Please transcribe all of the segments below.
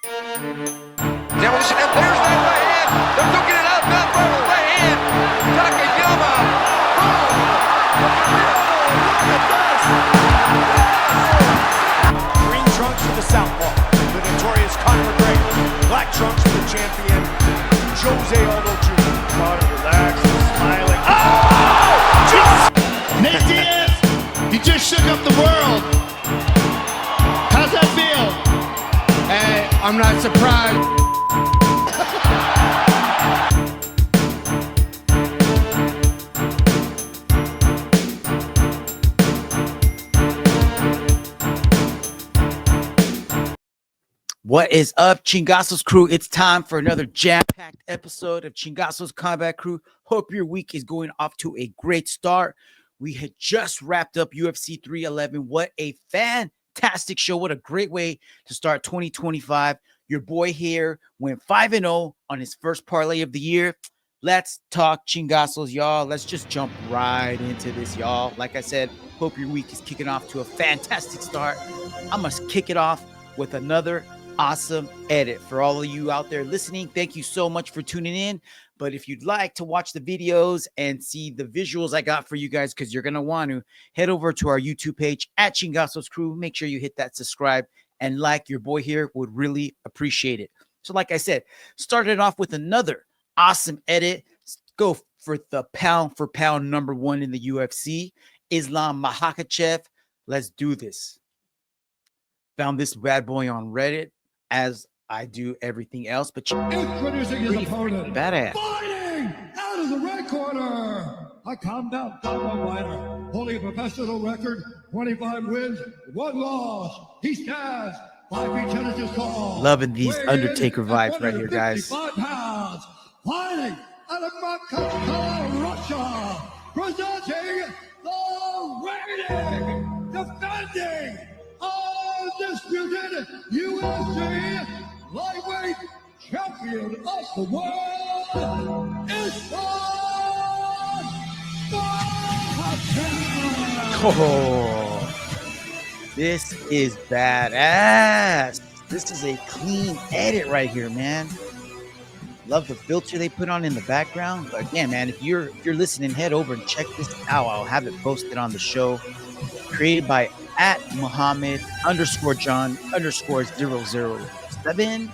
Demolition, and there's that right hand. They're duking it out, not by the right hand. Takayama. Green trunks for the southpaw, the notorious Conor McGregor. Black trunks for the champion, Jose Aldo Jr. Conor relaxed, smiling. Oh! Nate Diaz, you just shook up the world. How's that feel? Hey, I'm not surprised. What is up, Chingasos Crew? It's time for another jam-packed episode of Chingasos Combat Crew. Hope your week is going off to a great start. We had just wrapped up UFC 311. What a fantastic show. What a great way to start 2025. Your boy here went 5-0 on his first parlay of the year. Let's talk Chingasos, y'all. Let's just jump right into this, y'all. Like I said, hope your week is kicking off to a fantastic start. I must kick it off with another awesome edit. For all of you out there listening, thank you so much for tuning in. But if you'd like to watch the videos and see the visuals I got for you guys, because you're going to want to head over to our YouTube page at Chingasos Crew. Make sure you hit that subscribe and like. Your boy here would really appreciate it. So like I said, started off with another awesome edit. Go for the pound for pound number one in the UFC, Islam Makhachev. Let's do this. Found this bad boy on Reddit, as I do everything else, but introducing his opponent, badass. Fighting out of the red corner, a combat fighter, holding a professional record, 25 wins, 1 loss. He stands 5 feet 10 inches tall. Loving these Undertaker vibes right here, guys. Pounds, fighting out of Moscow, Russia, presenting the reigning, defending, undisputed UFC lightweight champion of the world, Oh, this is badass. This is a clean edit right here, man. Love the filter they put on in the background. But again, man, if you're listening, head over and check this out. I'll have it posted on the show. Created by @Muhammad_John_007.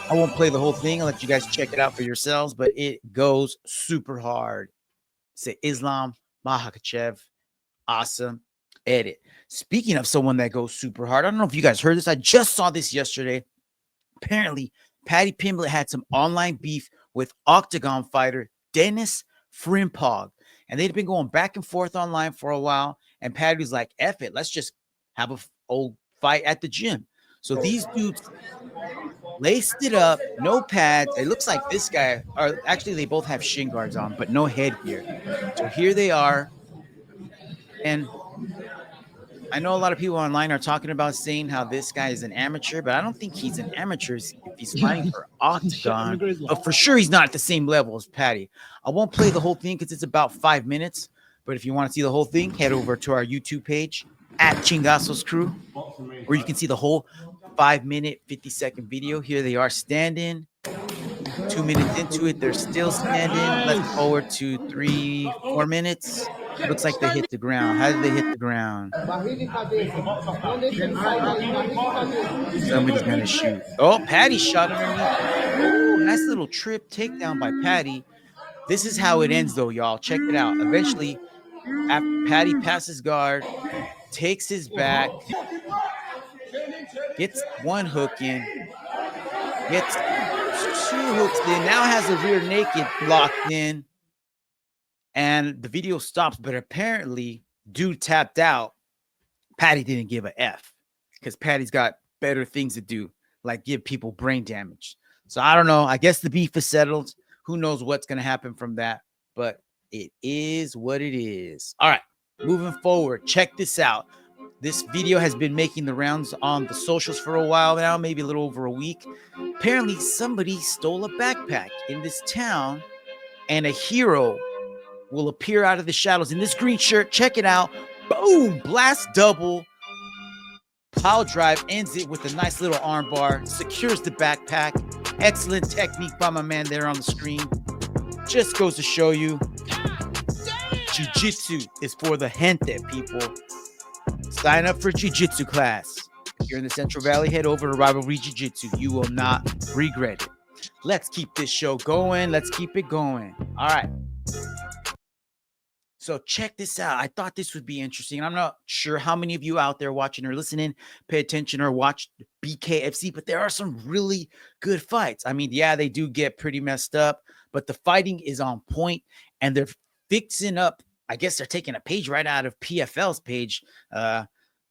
I won't play the whole thing. I'll let you guys check it out for yourselves, but it goes super hard. Say Islam Makhachev. Awesome edit. Speaking of someone that goes super hard, I don't know if you guys heard this. I just saw this yesterday. Apparently, Paddy Pimblett had some online beef with Octagon fighter Dennis Frimpong. And they'd been going back and forth online for a while. And Paddy was like, F it, let's just have a old fight at the gym. So these dudes laced it up, no pads. It looks like this guy, or actually they both have shin guards on, but no headgear. So here they are. And I know a lot of people online are talking about saying how this guy is an amateur, but I don't think he's an amateur if he's fighting for Octagon. But for sure, he's not at the same level as Paddy. I won't play the whole thing because it's about 5 minutes. But if you want to see the whole thing, head over to our YouTube page at Chingasos Crew, where you can see the whole 5-minute, 50-second video. Here they are standing. 2 minutes into it, they're still standing. Let's forward to 3-4 minutes. Looks like they hit the ground. How did they hit the ground? Somebody's gonna shoot. Oh, Paddy shot underneath. Ooh, nice little trip takedown by Paddy. This is how it ends, though, y'all. Check it out. Eventually, after Paddy passes guard, takes his back, gets one hook in, gets 2 hooks in, now has a rear naked locked in. And the video stops, but apparently, dude tapped out. Paddy didn't give a F because Paddy's got better things to do, like give people brain damage. So I don't know. I guess the beef is settled. Who knows what's going to happen from that, but it is what it is. All right, moving forward. Check this out. This video has been making the rounds on the socials for a while now, maybe a little over a week. Apparently, somebody stole a backpack in this town, and a hero will appear out of the shadows in this green shirt. Check it out. Boom! Blast double. Pile drive, ends it with a nice little arm bar, secures the backpack. Excellent technique by my man there on the screen. Just goes to show you, jiu-jitsu is for the gente, people. Sign up for jiu-jitsu class. If you're in the Central Valley, head over to Rivalry Jiu-Jitsu. You will not regret it. Let's keep this show going. Let's keep it going. All right. So check this out. I thought this would be interesting. I'm not sure how many of you out there watching or listening pay attention or watch BKFC, but there are some really good fights. I mean, yeah, they do get pretty messed up, but the fighting is on point and they're fixing up. I guess they're taking a page right out of PFL's page,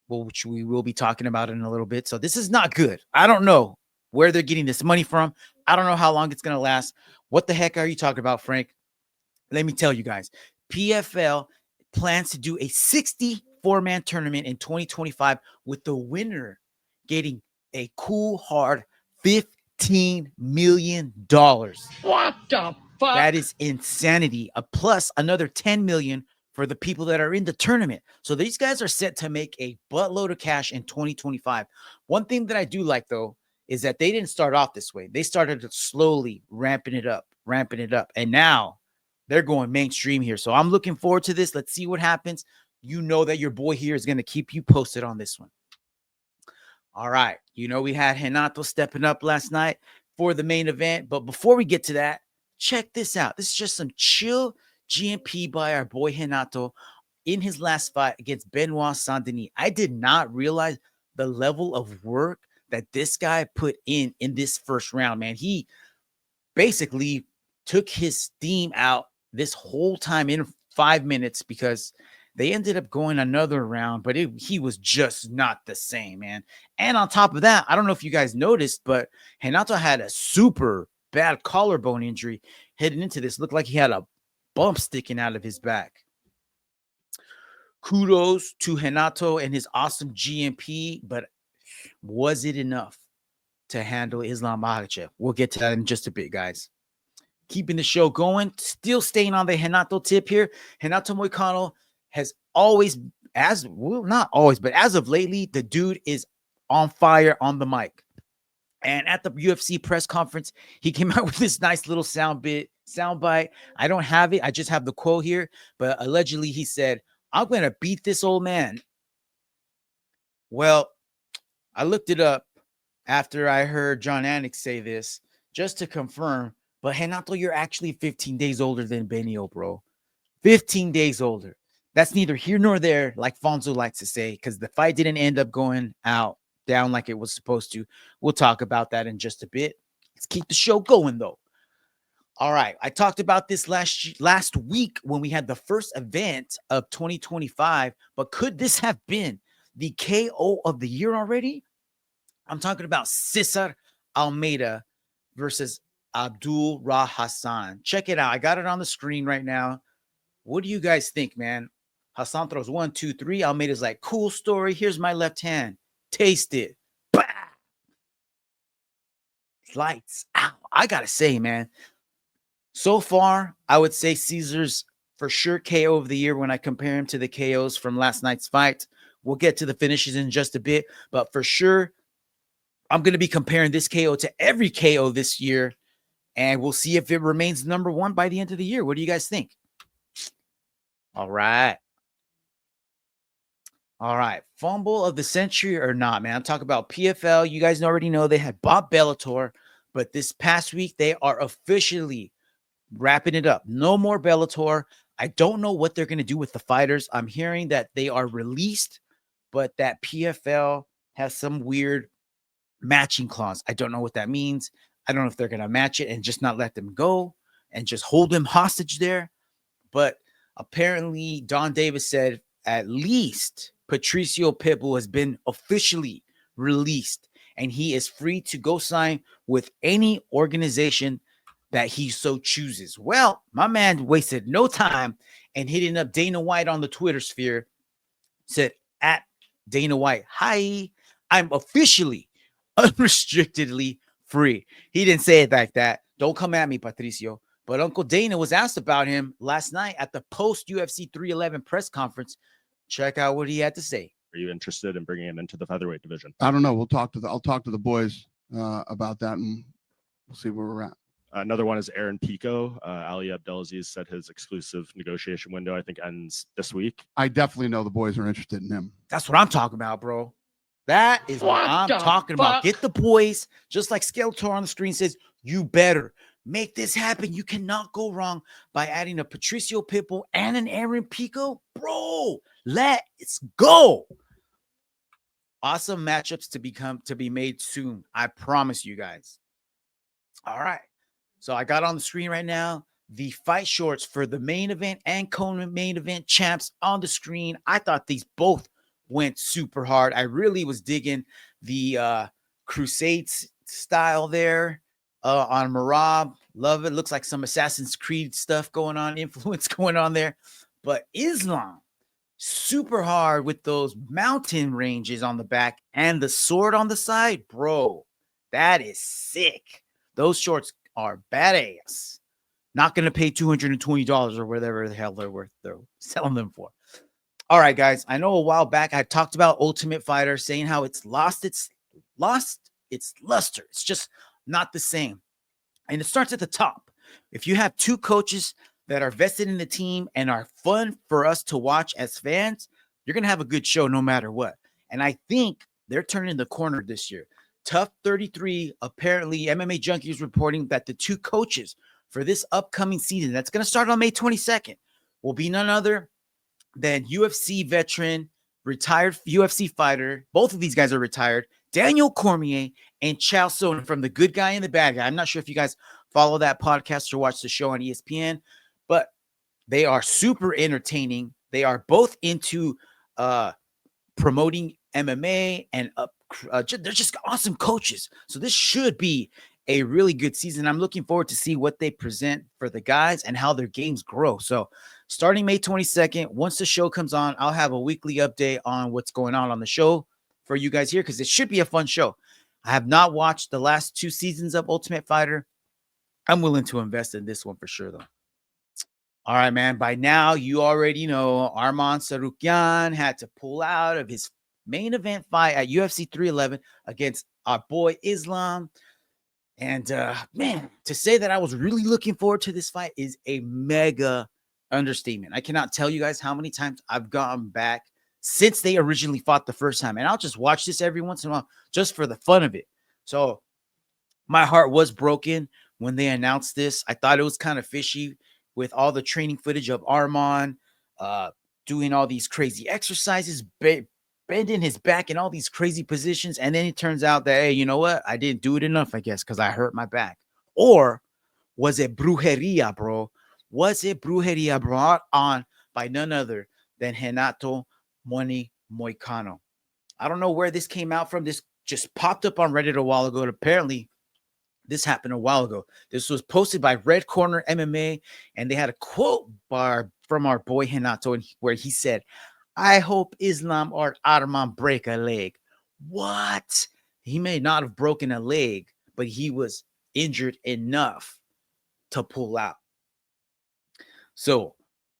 which we will be talking about in a little bit. So this is not good. I don't know where they're getting this money from. I don't know how long it's going to last. What the heck are you talking about, Frank? Let me tell you guys. PFL plans to do a 64-man tournament in 2025 with the winner getting a cool, hard $15 million. What the fuck? That is insanity. Plus another $10 million for the people that are in the tournament. So these guys are set to make a buttload of cash in 2025. One thing that I do like, though, is that they didn't start off this way. They started slowly ramping it up. And now they're going mainstream here. So I'm looking forward to this. Let's see what happens. You know that your boy here is going to keep you posted on this one. All right. You know, we had Renato stepping up last night for the main event. But before we get to that, check this out. This is just some chill GMP by our boy Renato in his last fight against Benoit Saint-Denis. I did not realize the level of work that this guy put in this first round, man. He basically took his steam out this whole time in 5 minutes because they ended up going another round, but he was just not the same, man. And on top of that, I don't know if you guys noticed, but Renato had a super bad collarbone injury heading into this. Looked like he had a bump sticking out of his back. Kudos to Renato and his awesome GMP, but was it enough to handle Islam Makhachev? We'll get to that in just a bit, guys. Keeping the show going, still staying on the Renato tip here. Renato Moicano has always, not always, but as of lately, the dude is on fire on the mic. And at the UFC press conference, he came out with this nice little soundbite. I don't have it. I just have the quote here. But allegedly, he said, "I'm going to beat this old man." Well, I looked it up after I heard John Anik say this, just to confirm. But Renato, you're actually 15 days older than Benio, bro. 15 days older. That's neither here nor there, like Fonzo likes to say, because the fight didn't end up going down like it was supposed to. We'll talk about that in just a bit. Let's keep the show going, though. All right. I talked about this last week when we had the first event of 2025, but could this have been the KO of the year already? I'm talking about Cesar Almeida versus Abdul Hassan. Check it out. I got it on the screen right now. What do you guys think, man? Hassan throws 1, 2, 3. Almeida's like, cool story. Here's my left hand. Taste it. Bah! Lights out. I got to say, man, so far, I would say Caesar's for sure KO of the year when I compare him to the KOs from last night's fight. We'll get to the finishes in just a bit, but for sure, I'm going to be comparing this KO to every KO this year. And we'll see if it remains number one by the end of the year. What do you guys think? All right. All right. Fumble of the century or not, man. I'm talking about PFL. You guys already know they had bought Bellator. But this past week, they are officially wrapping it up. No more Bellator. I don't know what they're going to do with the fighters. I'm hearing that they are released, but that PFL has some weird matching clause. I don't know what that means. I don't know if they're going to match it and just not let them go and just hold them hostage there. But apparently, Don Davis said at least Patricio Pitbull has been officially released and he is free to go sign with any organization that he so chooses. Well, my man wasted no time and hitting up Dana White on the Twitter sphere, said at Dana White, "Hi, I'm officially unrestrictedly free." He didn't say it like that. Don't come at me, Patricio. But Uncle Dana was asked about him last night at the post UFC 311 press conference. Check out what he had to say. Are you interested in bringing him into the featherweight division? I don't know. I'll talk to the boys about that, and we'll see where we're at. Another one is Aaron Pico. Ali Abdelaziz said his exclusive negotiation window, I think, ends this week. I definitely know the boys are interested in him. That's what I'm talking about, bro. That is what I'm talking about. Get the boys, just like Skeletor on the screen says, you better make this happen. You cannot go wrong by adding a Patricio Pitbull and an Aaron Pico. Bro, let's go. Awesome matchups to be made soon. I promise you guys. All right. So I got on the screen right now the fight shorts for the main event and co-main event champs on the screen. I thought these both went super hard. I really was digging the Crusades style there on Merab. Love it. Looks like some Assassin's Creed stuff going on, influence going on there. But Islam, super hard with those mountain ranges on the back and the sword on the side. Bro, that is sick. Those shorts are badass. Not going to pay $220 or whatever the hell they're selling them for. All right, guys. I know a while back I talked about Ultimate Fighter, saying how it's lost its luster. It's just not the same. And it starts at the top. If you have two coaches that are vested in the team and are fun for us to watch as fans, you're going to have a good show no matter what. And I think they're turning the corner this year. Tough 33, apparently MMA Junkie is reporting that the two coaches for this upcoming season that's going to start on May 22nd will be none other than UFC veteran, retired UFC fighter. Both of these guys are retired. Daniel Cormier and Chael Sonnen from The Good Guy and the Bad Guy. I'm not sure if you guys follow that podcast or watch the show on ESPN, but they are super entertaining. They are both into promoting MMA and they're just awesome coaches. So this should be a really good season. I'm looking forward to see what they present for the guys and how their games grow. So starting May 22nd, once the show comes on, I'll have a weekly update on what's going on the show for you guys here, because it should be a fun show. I have not watched the last 2 seasons of Ultimate Fighter. I'm willing to invest in this one for sure, though. All right, man. By now, you already know Arman Tsarukyan had to pull out of his main event fight at UFC 311 against our boy Islam. And man, to say that I was really looking forward to this fight is a mega understatement. I cannot tell you guys how many times I've gone back since they originally fought the first time. And I'll just watch this every once in a while just for the fun of it. So my heart was broken when they announced this. I thought it was kind of fishy with all the training footage of Arman doing all these crazy exercises, bending his back in all these crazy positions. And then it turns out that, hey, you know what? I didn't do it enough, I guess, because I hurt my back. Or was it brujeria, bro? Was it brujeria brought on by none other than Renato Moicano? I don't know where this came out from. This just popped up on Reddit a while ago. And apparently, this happened a while ago. This was posted by Red Corner MMA, and they had a quote bar from our boy Renato where he said, "I hope Islam or Arman break a leg." What? He may not have broken a leg, but he was injured enough to pull out. So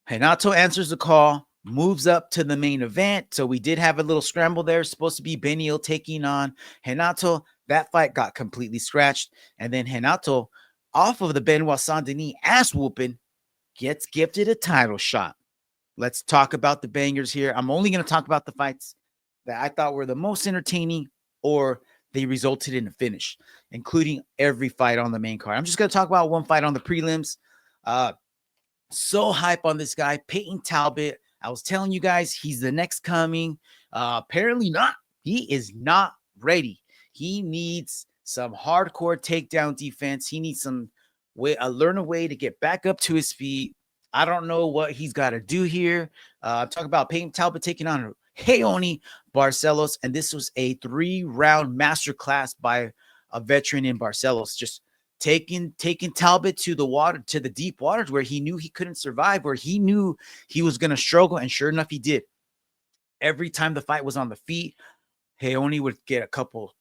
Renato answers the call, moves up to the main event. So we did have a little scramble there. Supposed to be Benio taking on Renato. That fight got completely scratched. And then Renato, off of the Benoit Saint-Denis ass whooping, gets gifted a title shot. Let's talk about the bangers here. I'm only going to talk about the fights that I thought were the most entertaining or they resulted in a finish, including every fight on the main card. I'm just going to talk about one fight on the prelims. So hype on this guy, Payton Talbott. I was telling you guys, he's the next coming. Apparently not. He is not ready. He needs some hardcore takedown defense. He needs learn a way to get back up to his feet. I don't know what he's got to do here. I'm talking about Payton Talbott taking on Raoni Barcelos, and this was a 3-round masterclass by a veteran in Barcelos, just taking Talbott to the deep waters where he knew he couldn't survive, where he knew he was going to struggle, and sure enough, he did. Every time the fight was on the feet, Raoni would get a couple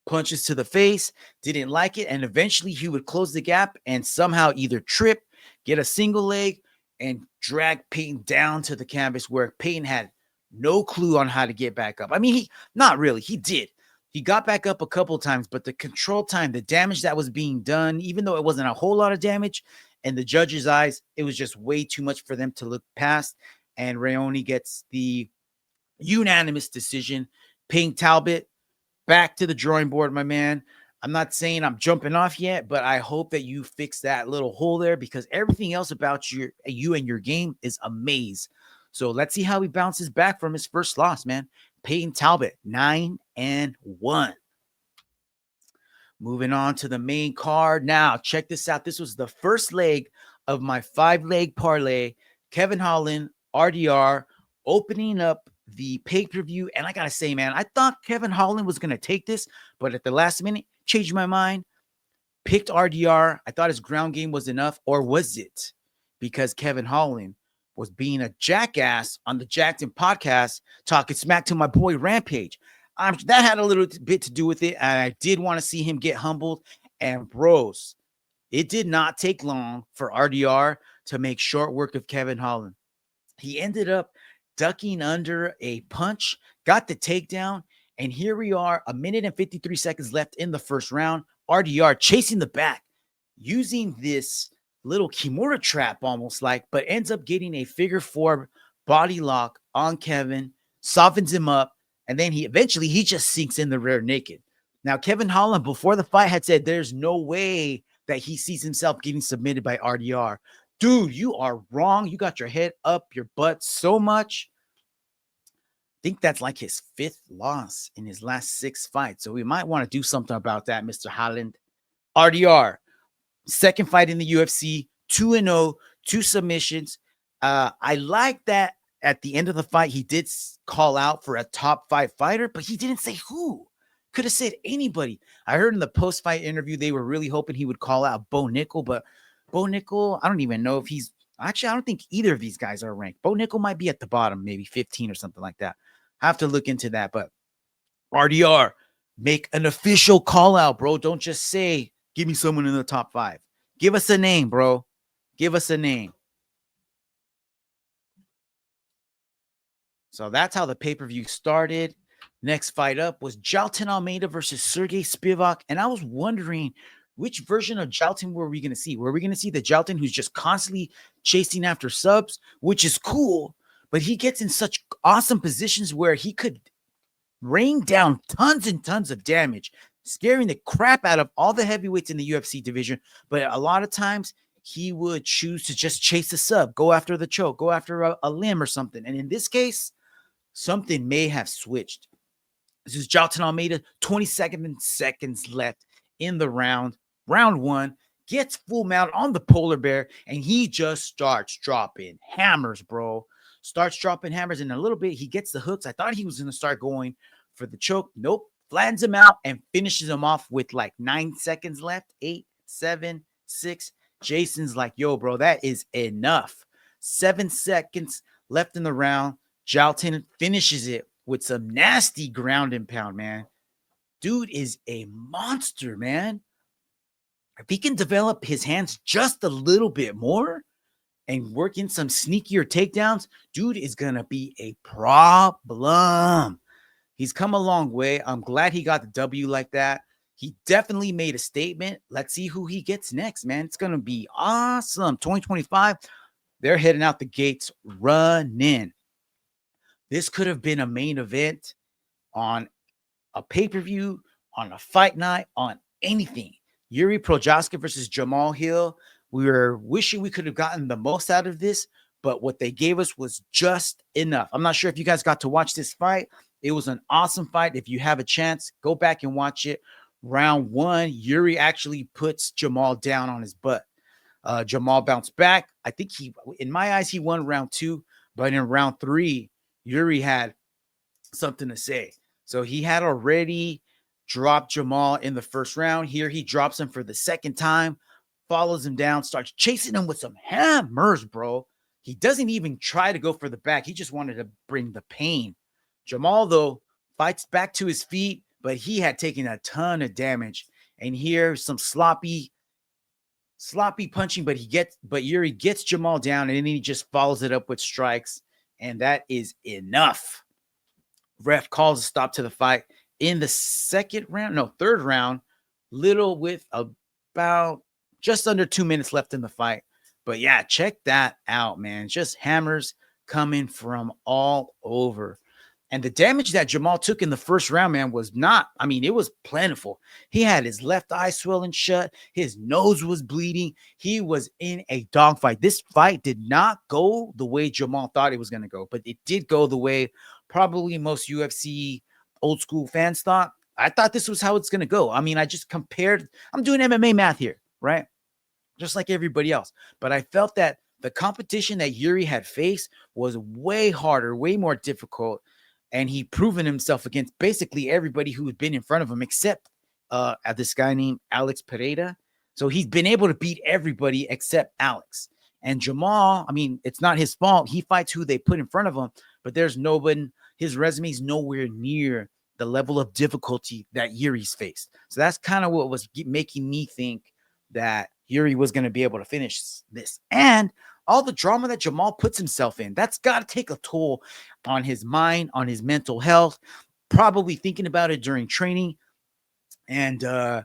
punches to the face, didn't like it, and eventually he would close the gap and somehow either trip, get a single leg, and drag Payton down to the canvas where Payton had no clue on how to get back up. I mean, not really. He did. He got back up a couple times, but the control time, the damage that was being done, even though it wasn't a whole lot of damage, in the judge's eyes, it was just way too much for them to look past. And Raoni gets the unanimous decision. Payton Talbott, back to the drawing board, my man. I'm not saying I'm jumping off yet, but I hope that you fix that little hole there, because everything else about you and your game is a maze. So let's see how he bounces back from his first loss, man. Payton Talbott, 9-1. Moving on to the main card. Now, check this out. This was the first leg of my 5-leg parlay. Kevin Holland, RDR, opening up the pay-per-view. And I got to say, man, I thought Kevin Holland was going to take this, but at the last minute, changed my mind. Picked RDR. I thought his ground game was enough. Or was it because Kevin Holland was being a jackass on the Jailton podcast, talking smack to my boy Rampage? That had a little bit to do with it. And I did want to see him get humbled. And bros, it did not take long for RDR to make short work of Kevin Holland. He ended up ducking under a punch, got the takedown, and here we are, 1 minute and 53 seconds left in the first round. RDR chasing the back, using this little Kimura trap almost like, but ends up getting a figure 4 body lock on Kevin, softens him up, and then he just sinks in the rear naked. Now, Kevin Holland, before the fight, had said there's no way that he sees himself getting submitted by RDR. Dude, you are wrong. You got your head up your butt so much. I think that's like his 5th loss in his last 6 fights. So we might want to do something about that, Mr. Holland. RDR, second fight in the UFC, 2-0, 2 submissions. I like that at the end of the fight, he did call out for a top 5 fighter, but he didn't say who. Could have said anybody. I heard in the post-fight interview, they were really hoping he would call out Bo Nickel, but Bo Nickel, I don't even know if he's actually, I don't think either of these guys are ranked. Bo Nickel might be at the bottom, maybe 15 or something like that. I have to look into that. But RDR, make an official call out, bro. Don't just say, give me someone in the top 5. Give us a name, bro. Give us a name. So that's how the pay-per-view started. Next fight up was Jailton Almeida versus Sergei Spivac. And I was wondering, which version of Jailton were we going to see? Were we going to see the Jailton who's just constantly chasing after subs, which is cool, but he gets in such awesome positions where he could rain down tons and tons of damage, scaring the crap out of all the heavyweights in the UFC division. But a lot of times he would choose to just chase a sub, go after the choke, go after a limb or something. And in this case, something may have switched. This is Jailton Almeida, 27 seconds left in the round. Round 1, gets full mount on the polar bear, and he just starts dropping hammers, bro. Starts dropping hammers. In a little bit, he gets the hooks. I thought he was going to start going for the choke. Nope. Flattens him out and finishes him off with like 9 seconds left. 8, 7, 6. Jason's like, yo, bro, that is enough. 7 seconds left in the round. Jailton finishes it with some nasty ground and pound, man. Dude is a monster, man. If he can develop his hands just a little bit more and work in some sneakier takedowns, dude is going to be a problem. He's come a long way. I'm glad he got the W like that. He definitely made a statement. Let's see who he gets next, man. It's going to be awesome. 2025, they're heading out the gates running. This could have been a main event on a pay-per-view, on a fight night, on anything. Jiri Prochazka versus Jamhal Hill. We were wishing we could have gotten the most out of this, but what they gave us was just enough. I'm not sure if you guys got to watch this fight. It was an awesome fight. If you have a chance, go back and watch it. Round 1, Jiri actually puts Jamhal down on his butt. Jamhal bounced back. I think in my eyes, he won round 2, but in round 3, Jiri had something to say. So he had already dropped Jamhal in the first round. Here he drops him for the second time, follows him down, starts chasing him with some hammers, bro. He doesn't even try to go for the back. He just wanted to bring the pain. Jamhal, though, fights back to his feet, but he had taken a ton of damage. And here, some sloppy punching, but Jiri gets Jamhal down, and then he just follows it up with strikes. and that is enough. Ref calls a stop to the fight in the third round, little with about just under 2 minutes left in the fight. But yeah, check that out, man. Just hammers coming from all over. And the damage that Jamhal took in the first round, man, was not, I mean, it was plentiful. He had his left eye swelling shut. His nose was bleeding. He was in a dogfight. This fight did not go the way Jamhal thought it was going to go, but it did go the way probably most UFC old school fans thought. I thought this was how it's going to go. I mean, I just compared, I'm doing MMA math here, right? Just like everybody else. But I felt that the competition that Jiri had faced was way harder, way more difficult. And he proven himself against basically everybody who had been in front of him, except this guy named Alex Pereira. So he's been able to beat everybody except Alex. And Jamhal, I mean, it's not his fault. He fights who they put in front of him, but there's nobody, his resume is nowhere near the level of difficulty that Jiri's faced. So that's kind of what was making me think that Jiri was going to be able to finish this. And all the drama that Jamhal puts himself in, that's got to take a toll on his mind, on his mental health, probably thinking about it during training. And I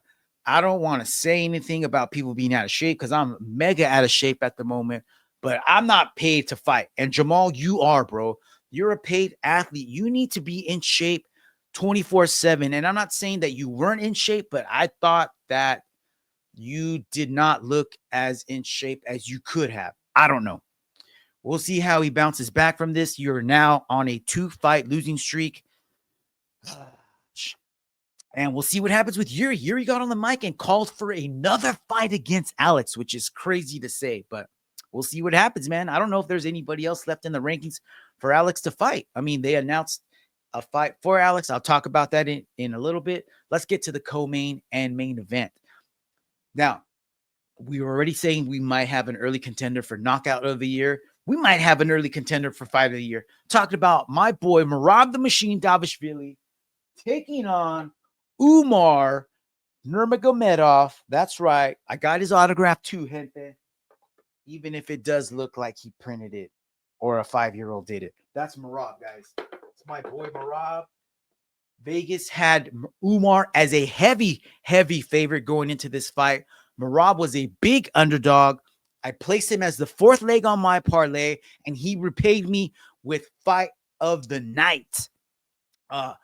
don't want to say anything about people being out of shape because I'm mega out of shape at the moment, but I'm not paid to fight. And Jamhal, you are, bro. You're a paid athlete. You need to be in shape 24/7. And I'm not saying that you weren't in shape, but I thought that you did not look as in shape as you could have. I don't know. We'll see how he bounces back from this. You're now on a 2-fight losing streak. And we'll see what happens with Jiri. Jiri got on the mic and called for another fight against Alex, which is crazy to say, but we'll see what happens, man. I don't know if there's anybody else left in the rankings for Alex to fight. I mean, they announced a fight for Alex. I'll talk about that in a little bit. Let's get to the co-main and main event. Now, we were already saying we might have an early contender for knockout of the year. We might have an early contender for fight of the year. Talking about my boy, Merab the Machine Dvalishvili, taking on Umar Nurmagomedov. That's right. I got his autograph too, gente. Even if it does look like he printed it or a 5-year-old did it. That's Merab, guys. It's my boy, Merab. Vegas had Umar as a heavy favorite going into this fight. Merab was a big underdog. I placed him as the 4th leg on my parlay, and he repaid me with fight of the night. I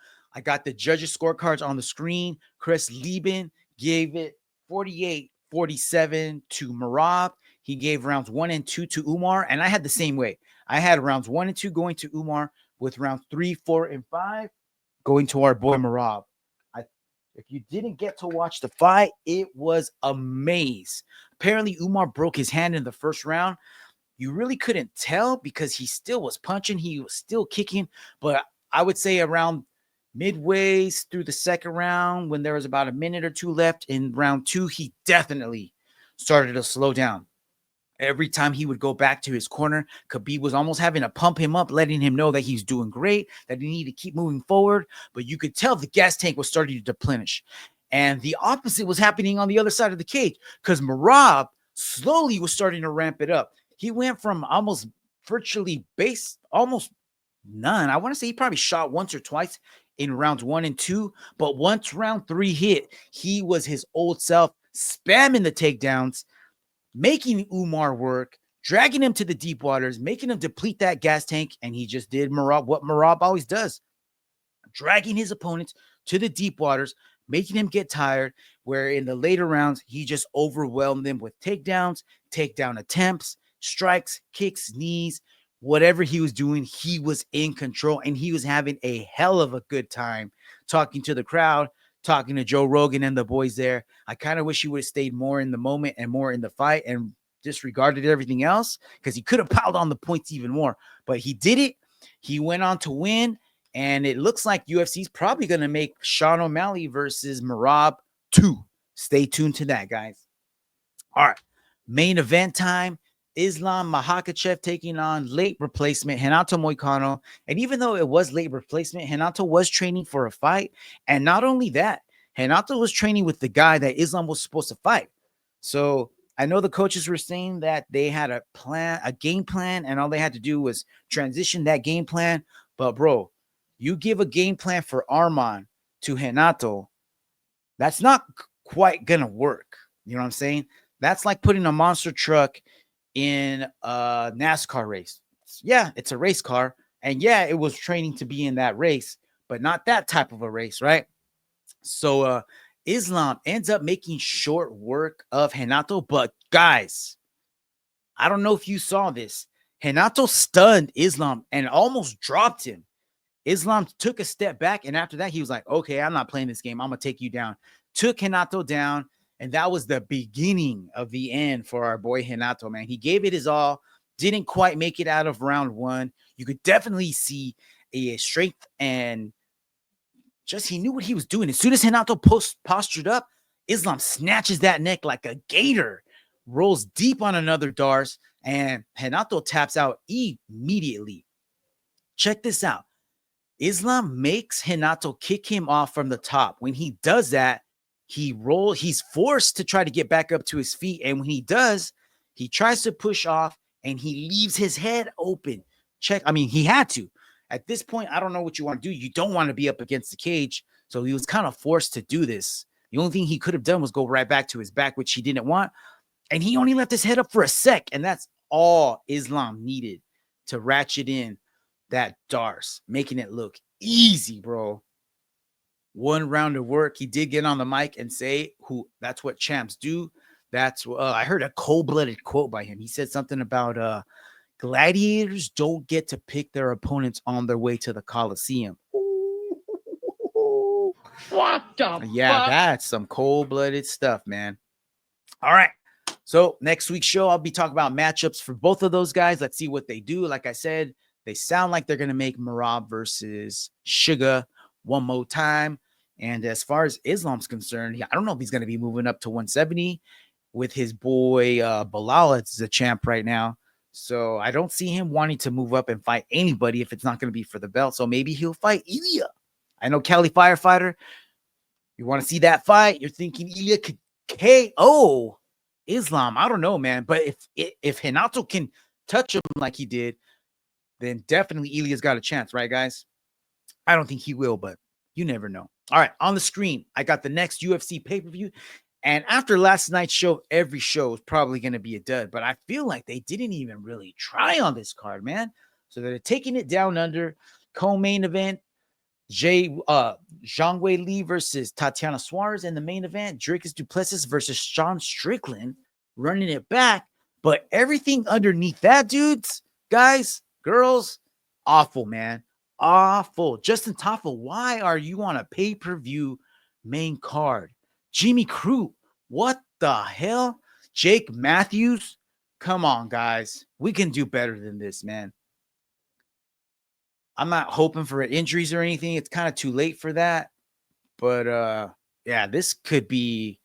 got the judges' scorecards on the screen. Chris Lieben gave it 48-47 to Merab. He gave rounds 1 and 2 to Umar, and I had the same way. I had rounds 1 and 2 going to Umar, with rounds 3, 4, and 5 going to our boy Merab. If you didn't get to watch the fight, it was a maze. Apparently, Umar broke his hand in the first round. You really couldn't tell because he still was punching. He was still kicking. But I would say around midway through the second round, when there was about a minute or two left in round 2, he definitely started to slow down. Every time he would go back to his corner, Khabib was almost having to pump him up, letting him know that he's doing great, that he needed to keep moving forward. But you could tell the gas tank was starting to deplenish. And the opposite was happening on the other side of the cage because Merab slowly was starting to ramp it up. He went from almost virtually almost none. I want to say he probably shot once or twice in rounds 1 and 2. But once round 3 hit, he was his old self, spamming the takedowns, making Umar work, dragging him to the deep waters, making him deplete that gas tank, and he just did what Merab always does, dragging his opponents to the deep waters, making him get tired, where in the later rounds, he just overwhelmed them with takedowns, takedown attempts, strikes, kicks, knees, whatever he was doing, he was in control, and he was having a hell of a good time talking to the crowd, talking to Joe Rogan and the boys there. I kind of wish he would have stayed more in the moment and more in the fight and disregarded everything else because he could have piled on the points even more. But he did it. He went on to win, and it looks like UFC is probably going to make Sean O'Malley versus Merab 2. Stay tuned to that, guys. All right, main event time. Islam Makhachev taking on late replacement Renato Moicano. And even though it was late replacement, Renato was training for a fight. And not only that, Renato was training with the guy that Islam was supposed to fight. So I know the coaches were saying that they had a game plan, and all they had to do was transition that game plan. But bro, you give a game plan for Arman to Renato, that's not quite gonna work. You know what I'm saying? That's like putting a monster truck in a NASCAR race. Yeah, it's a race car, and yeah, it was training to be in that race, but not that type of a race, right? So Islam ends up making short work of Renato, but guys, I don't know if you saw this. Renato stunned Islam and almost dropped him. Islam took a step back, and after that, he was like, okay, I'm not playing this game. I'm going to take you down. Took Renato down, and that was the beginning of the end for our boy Renato, man. He gave it his all, didn't quite make it out of round one. You could definitely see a strength and just he knew what he was doing. As soon as Renato postured up, Islam snatches that neck like a gator, rolls deep on another Dars, and Renato taps out immediately. Check this out. Islam makes Renato kick him off from the top. When he does that, he's forced to try to get back up to his feet. And when he does, he tries to push off and he leaves his head open. He had to. At this point, I don't know what you want to do. You don't want to be up against the cage. So he was kind of forced to do this. The only thing he could have done was go right back to his back, which he didn't want. And he only left his head up for a sec. And that's all Islam needed to ratchet in that Dars, making it look easy, bro. One round of work. He did get on the mic and say, that's what champs do. I heard a cold-blooded quote by him. He said something about gladiators don't get to pick their opponents on their way to the Coliseum. What the Yeah, fuck? that's some cold-blooded stuff, man. All right. So next week's show, I'll be talking about matchups for both of those guys. Let's see what they do. Like I said, they sound like they're going to make Merab versus Sugar one more time. And as far as Islam's concerned, I don't know if he's going to be moving up to 170 with his boy Bilal as the champ right now. So I don't see him wanting to move up and fight anybody if it's not going to be for the belt. So maybe he'll fight Ilya. I know Cali Firefighter. You want to see that fight? You're thinking Ilya could KO Islam. I don't know, man. But if Renato can touch him like he did, then definitely Ilya's got a chance, right, guys? I don't think he will, but you never know. All right, on the screen, I got the next UFC pay-per-view. And after last night's show, every show is probably going to be a dud. But I feel like they didn't even really try on this card, man. So they're taking it down under. Co-main event, Zhang Wei Li versus Tatiana Suarez. In the main event, Dricus du Plessis versus Sean Strickland, running it back. But everything underneath that, dudes, guys, girls, awful, man. Awful. Justin Toffel, why are you on a pay-per-view main card? Jimmy Crute, what the hell? Jake Matthews, come on, guys. We can do better than this, man. I'm not hoping for injuries or anything. It's kind of too late for that. But, yeah, this could be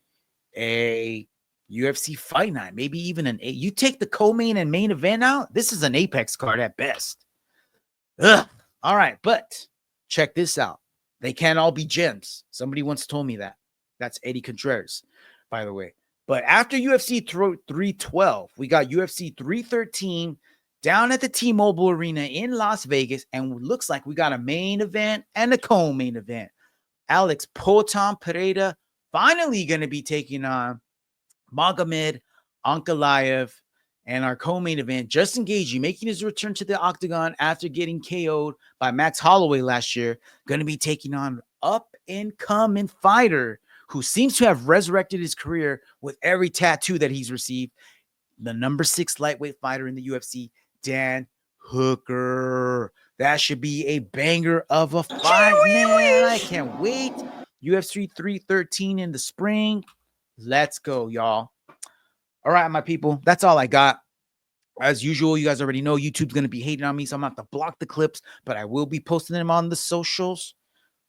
a UFC fight night. Maybe even you take the co-main and main event out, this is an Apex card at best. Ugh. All right, but check this out. They can't all be gems. Somebody once told me that. That's Eddie Contreras, by the way. But after UFC 312, we got UFC 313 down at the T-Mobile Arena in Las Vegas, and it looks like we got a main event and a co-main event. Alex Poatan Pereira finally going to be taking on Magomed Ankalaev, and our co-main event, Justin Gaethje, making his return to the octagon after getting KO'd by Max Holloway last year, going to be taking on up-and-coming fighter who seems to have resurrected his career with every tattoo that he's received, the number 6 lightweight fighter in the UFC, Dan Hooker. That should be a banger of a fight, man. I can't wait. UFC 313 in the spring. Let's go, y'all. All right, my people, that's all I got. As usual, you guys already know YouTube's going to be hating on me, so I'm going to have to block the clips, but I will be posting them on the socials.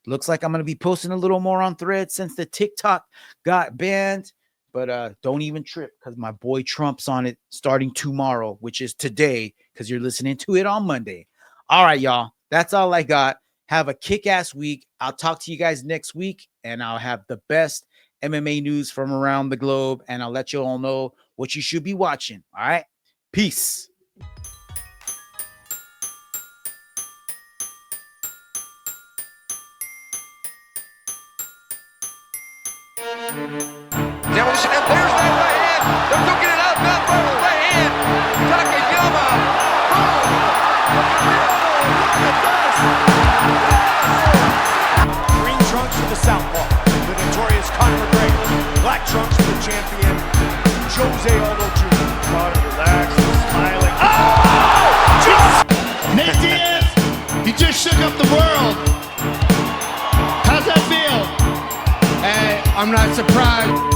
Looks like I'm going to be posting a little more on Threads since the TikTok got banned, but don't even trip because my boy Trump's on it starting tomorrow, which is today because you're listening to it on Monday. All right, y'all, that's all I got. Have a kick-ass week. I'll talk to you guys next week, and I'll have the best MMA news from around the globe, and I'll let you all know what you should be watching. All right? Peace. Demolition, and there's that right hand. They're looking it out. Mount Barcelos right hand. Takayama. Green trunks for the southpaw, the notorious Conor McGregor. Black trunks for the champion, Jose Aldo Jr. Gotta relax, smiling. Oh! Nate Diaz, he just shook up the world. How's that feel? Hey, I'm not surprised.